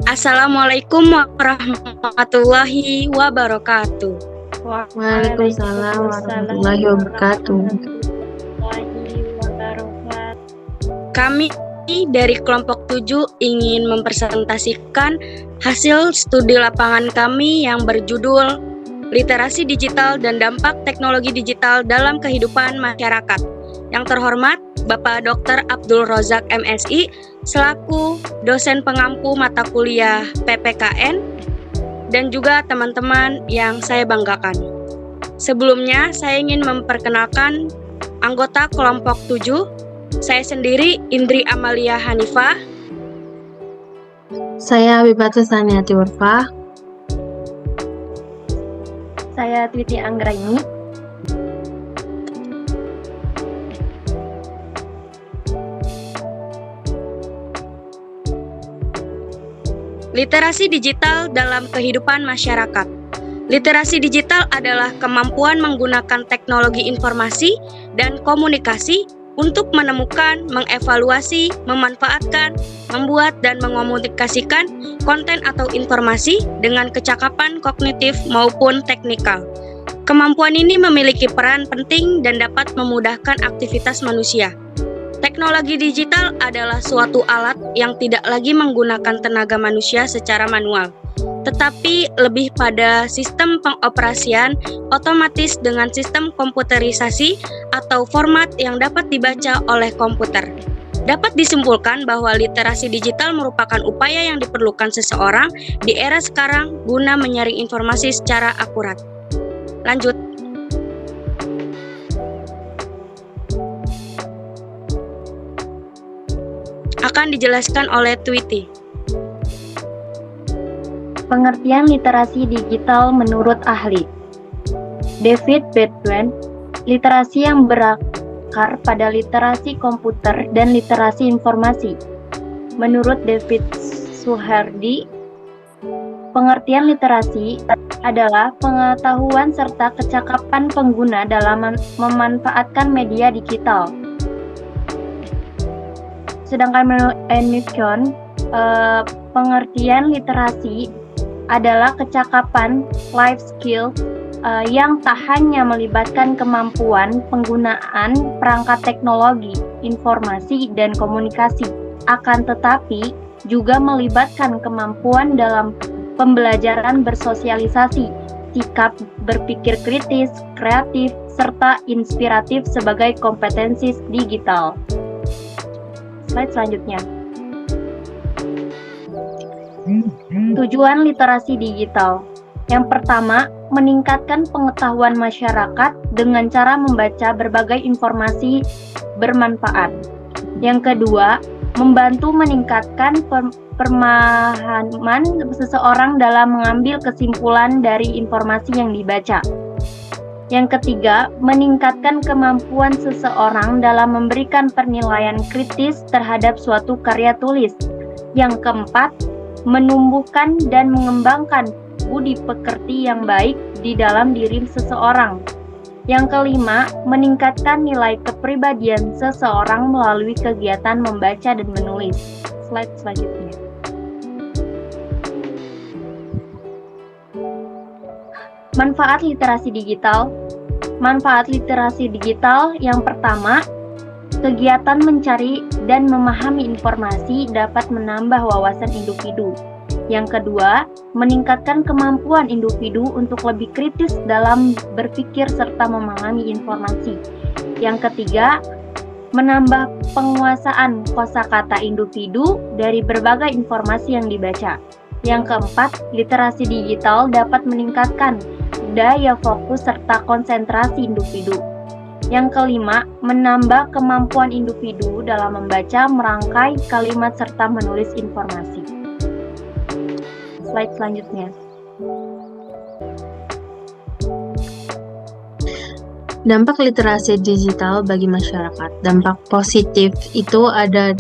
Assalamualaikum warahmatullahi wabarakatuh. Waalaikumsalam warahmatullahi wabarakatuh. Kami dari kelompok 7 ingin mempresentasikan hasil studi lapangan kami yang berjudul Literasi Digital dan Dampak Teknologi Digital dalam Kehidupan Masyarakat. Yang terhormat Bapak Dr. Abdul Rozak MSI selaku dosen pengampu mata kuliah PPKN dan juga teman-teman yang saya banggakan. Sebelumnya saya ingin memperkenalkan anggota kelompok 7. Saya sendiri Indri Amalia Hanifah. Saya Habibatu Saniati Urfa. Saya Twiti Anggraini. Literasi digital dalam kehidupan masyarakat. Literasi digital adalah kemampuan menggunakan teknologi informasi dan komunikasi untuk menemukan, mengevaluasi, memanfaatkan, membuat dan mengomunikasikan konten atau informasi dengan kecakapan kognitif maupun teknikal. Kemampuan ini memiliki peran penting dan dapat memudahkan aktivitas manusia. Teknologi digital adalah suatu alat yang tidak lagi menggunakan tenaga manusia secara manual, tetapi lebih pada sistem pengoperasian otomatis dengan sistem komputerisasi atau format yang dapat dibaca oleh komputer. Dapat disimpulkan bahwa literasi digital merupakan upaya yang diperlukan seseorang di era sekarang guna menyaring informasi secara akurat. Lanjut. Akan dijelaskan oleh Twiti. Pengertian literasi digital menurut ahli David Baldwin, literasi yang berakar pada literasi komputer dan literasi informasi. Menurut David Suhardi, pengertian literasi adalah pengetahuan serta kecakapan pengguna dalam memanfaatkan media digital. Sedangkan menurut Enrichon, pengertian literasi adalah kecakapan life skill yang tak hanya melibatkan kemampuan penggunaan perangkat teknologi, informasi, dan komunikasi, akan tetapi juga melibatkan kemampuan dalam pembelajaran bersosialisasi, sikap berpikir kritis, kreatif, serta inspiratif sebagai kompetensi digital. Slide selanjutnya. Tujuan literasi digital. Yang pertama, meningkatkan pengetahuan masyarakat dengan cara membaca berbagai informasi bermanfaat. Yang kedua, membantu meningkatkan pemahaman seseorang dalam mengambil kesimpulan dari informasi yang dibaca. Yang ketiga, meningkatkan kemampuan seseorang dalam memberikan penilaian kritis terhadap suatu karya tulis. Yang keempat, menumbuhkan dan mengembangkan budi pekerti yang baik di dalam diri seseorang. Yang kelima, meningkatkan nilai kepribadian seseorang melalui kegiatan membaca dan menulis. Slide selanjutnya. Manfaat literasi digital. Manfaat literasi digital yang pertama, kegiatan mencari dan memahami informasi dapat menambah wawasan individu. Yang kedua, meningkatkan kemampuan individu untuk lebih kritis dalam berpikir serta memahami informasi. Yang ketiga, menambah penguasaan kosakata individu dari berbagai informasi yang dibaca. Yang keempat, literasi digital dapat meningkatkan daya fokus serta konsentrasi individu. Yang kelima, menambah kemampuan individu dalam membaca, merangkai kalimat, serta menulis informasi. Slide selanjutnya. Dampak literasi digital bagi masyarakat. Dampak positif itu ada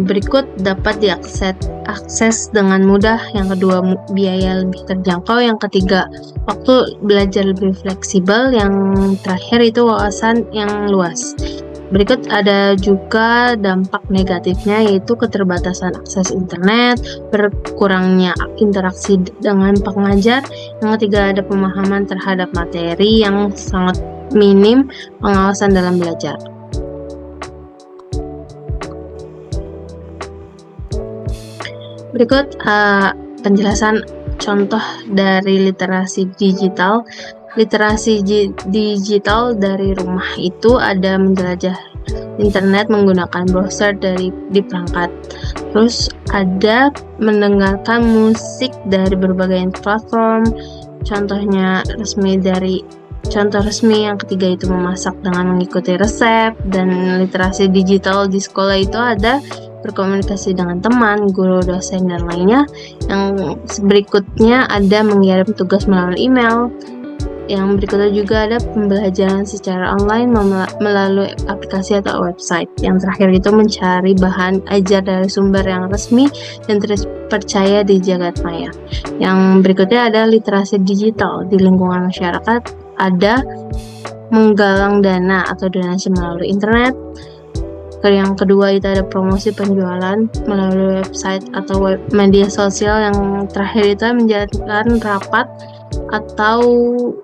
berikut: dapat diakses dengan mudah, yang kedua biaya lebih terjangkau, yang ketiga waktu belajar lebih fleksibel, yang terakhir itu wawasan yang luas. Berikut ada juga dampak negatifnya, yaitu keterbatasan akses internet, berkurangnya interaksi dengan pengajar, yang ketiga ada pemahaman terhadap materi yang sangat minim, pengawasan dalam belajar. Berikut penjelasan contoh dari literasi digital. Literasi digital dari rumah itu ada menjelajah internet menggunakan browser di perangkat. Terus ada mendengarkan musik dari berbagai platform. Contoh resmi yang ketiga itu memasak dengan mengikuti resep. Dan literasi digital di sekolah itu ada berkomunikasi dengan teman, guru, dosen, dan lainnya. Yang berikutnya ada mengirim tugas melalui email. Yang berikutnya juga ada pembelajaran secara online melalui aplikasi atau website. Yang terakhir itu mencari bahan ajar dari sumber yang resmi dan terpercaya di jagat maya. Yang berikutnya ada literasi digital di lingkungan masyarakat, ada menggalang dana atau donasi melalui internet. Yang kedua itu ada promosi penjualan melalui website atau media sosial. Yang terakhir itu menjalankan rapat atau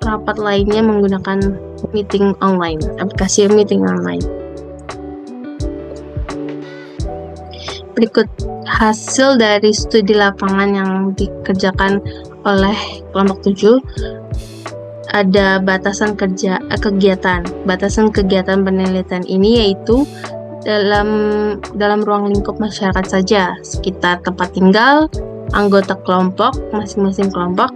rapat lainnya menggunakan meeting online, aplikasi meeting online. Berikut hasil dari studi lapangan yang dikerjakan oleh kelompok 7. Ada batasan kegiatan. Batasan kegiatan penelitian ini yaitu dalam ruang lingkup masyarakat saja, sekitar tempat tinggal anggota kelompok, masing-masing kelompok,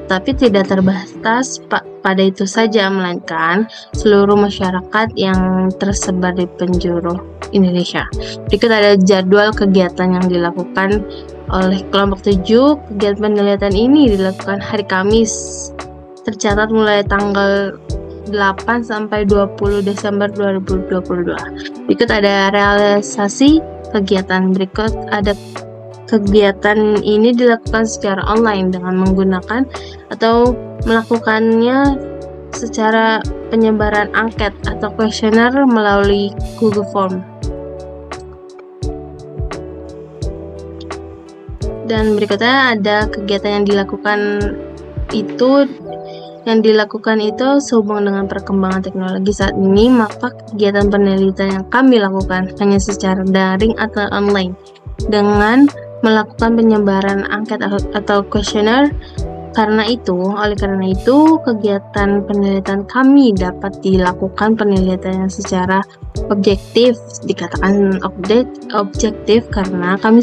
tapi tidak terbatas pada itu saja, melainkan seluruh masyarakat yang tersebar di penjuru Indonesia. Berikut ada jadwal kegiatan yang dilakukan oleh kelompok 7. Kegiatan penelitian ini dilakukan hari Kamis, tercatat mulai tanggal 8 sampai 20 Desember 2022. Berikut ada realisasi kegiatan. Berikut ada kegiatan ini dilakukan secara online dengan menggunakan atau melakukannya secara penyebaran angket atau kuesioner melalui Google Form. Dan berikutnya ada kegiatan yang dilakukan itu sehubungan dengan perkembangan teknologi saat ini, maka kegiatan penelitian yang kami lakukan hanya secara daring atau online dengan melakukan penyebaran angket atau kuesioner. Oleh karena itu, kegiatan penelitian kami dapat dilakukan penelitian secara objektif. Dikatakan objektif karena kami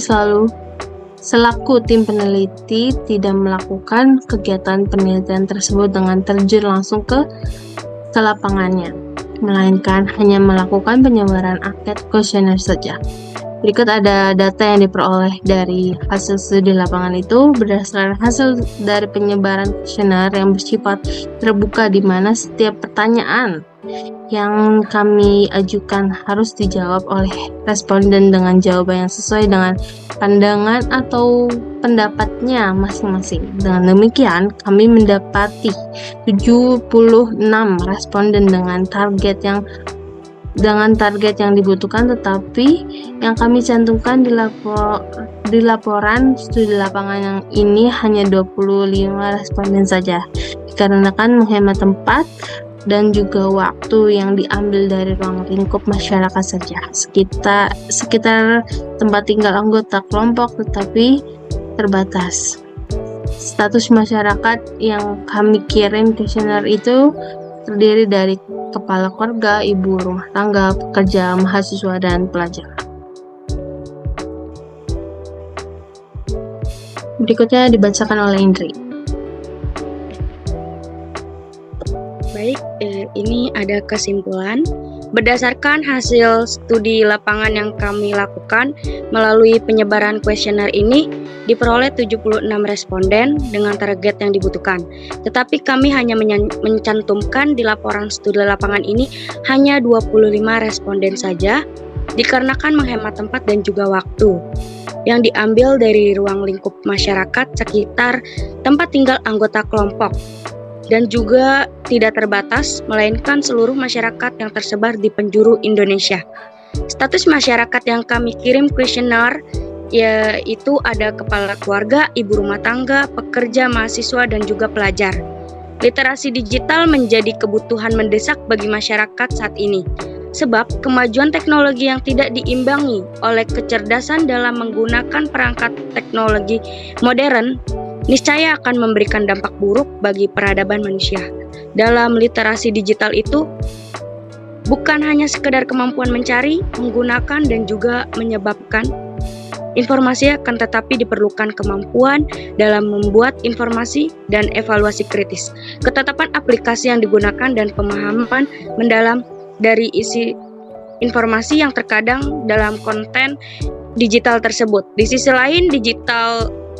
selaku tim peneliti tidak melakukan kegiatan penelitian tersebut dengan terjun langsung ke lapangannya, melainkan hanya melakukan penyebaran angket kuesioner saja. Berikut ada data yang diperoleh dari hasil studi lapangan itu. Berdasarkan hasil dari penyebaran kuesioner yang bersifat terbuka, di mana setiap pertanyaan yang kami ajukan harus dijawab oleh responden dengan jawaban yang sesuai dengan pandangan atau pendapatnya masing-masing. Dengan demikian, kami mendapati 76 responden dengan target yang dibutuhkan, tetapi yang kami cantumkan di laporan studi lapangan yang ini hanya 25 responden saja, dikarenakan menghemat tempat dan juga waktu yang diambil dari ruang lingkup masyarakat saja, sekitar tempat tinggal anggota kelompok, tetapi terbatas. Status masyarakat yang kami kirim kuesioner itu terdiri dari kepala keluarga, ibu rumah tangga, pekerja, mahasiswa, dan pelajar. Berikutnya dibacakan oleh Indri. Baik, ini ada kesimpulan Berdasarkan hasil studi lapangan yang kami lakukan melalui penyebaran kuesioner ini, diperoleh 76 responden dengan target yang dibutuhkan. Tetapi kami hanya mencantumkan di laporan studi lapangan ini hanya 25 responden saja, dikarenakan menghemat tempat dan juga waktu yang diambil dari ruang lingkup masyarakat sekitar tempat tinggal anggota kelompok, dan juga tidak terbatas, melainkan seluruh masyarakat yang tersebar di penjuru Indonesia. Status masyarakat yang kami kirim kuesioner yaitu ada kepala keluarga, ibu rumah tangga, pekerja, mahasiswa, dan juga pelajar. Literasi digital menjadi kebutuhan mendesak bagi masyarakat saat ini, sebab kemajuan teknologi yang tidak diimbangi oleh kecerdasan dalam menggunakan perangkat teknologi modern niscaya akan memberikan dampak buruk bagi peradaban manusia. Dalam literasi digital itu, bukan hanya sekedar kemampuan mencari, menggunakan, dan juga menyebabkan informasi, akan tetapi diperlukan kemampuan dalam membuat informasi dan evaluasi kritis, ketetapan aplikasi yang digunakan, dan pemahaman mendalam dari isi informasi yang terkadang dalam konten digital tersebut. Di sisi lain,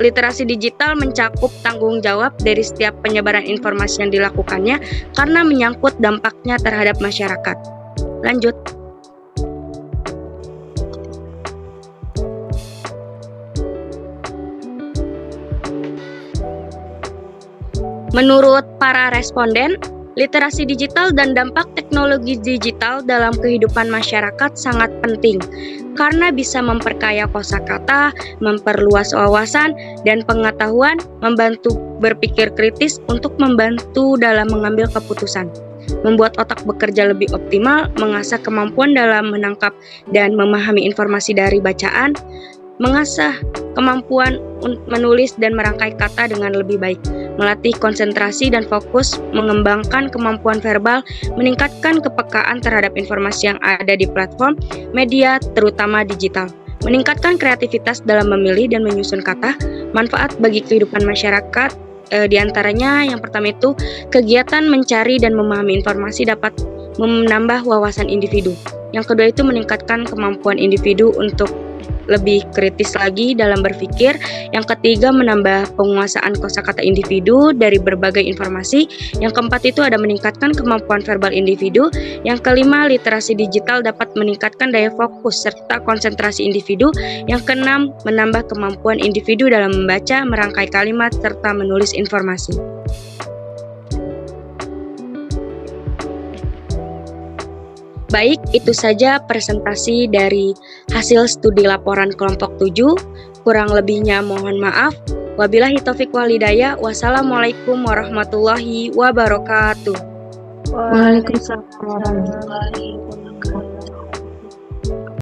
literasi digital mencakup tanggung jawab dari setiap penyebaran informasi yang dilakukannya karena menyangkut dampaknya terhadap masyarakat. Lanjut. Menurut para responden, literasi digital dan dampak teknologi digital dalam kehidupan masyarakat sangat penting karena bisa memperkaya kosakata, memperluas wawasan dan pengetahuan, membantu berpikir kritis untuk membantu dalam mengambil keputusan, membuat otak bekerja lebih optimal, mengasah kemampuan dalam menangkap dan memahami informasi dari bacaan, mengasah kemampuan menulis dan merangkai kata dengan lebih baik, melatih konsentrasi dan fokus, mengembangkan kemampuan verbal, meningkatkan kepekaan terhadap informasi yang ada di platform media terutama digital, meningkatkan kreativitas dalam memilih dan menyusun kata, manfaat bagi kehidupan masyarakat. Di antaranya yang pertama itu kegiatan mencari dan memahami informasi dapat menambah wawasan individu. Yang kedua itu meningkatkan kemampuan individu untuk lebih kritis lagi dalam berpikir. Yang ketiga, menambah penguasaan kosakata individu dari berbagai informasi. Yang keempat itu ada meningkatkan kemampuan verbal individu. Yang kelima, literasi digital dapat meningkatkan daya fokus serta konsentrasi individu. Yang keenam, menambah kemampuan individu dalam membaca, merangkai kalimat, serta menulis informasi. Baik, itu saja presentasi dari hasil studi laporan kelompok 7. Kurang lebihnya mohon maaf. Wabillahi taufiq wal hidayah. Wassalamualaikum warahmatullahi wabarakatuh. Waalaikumsalam warahmatullahi wabarakatuh.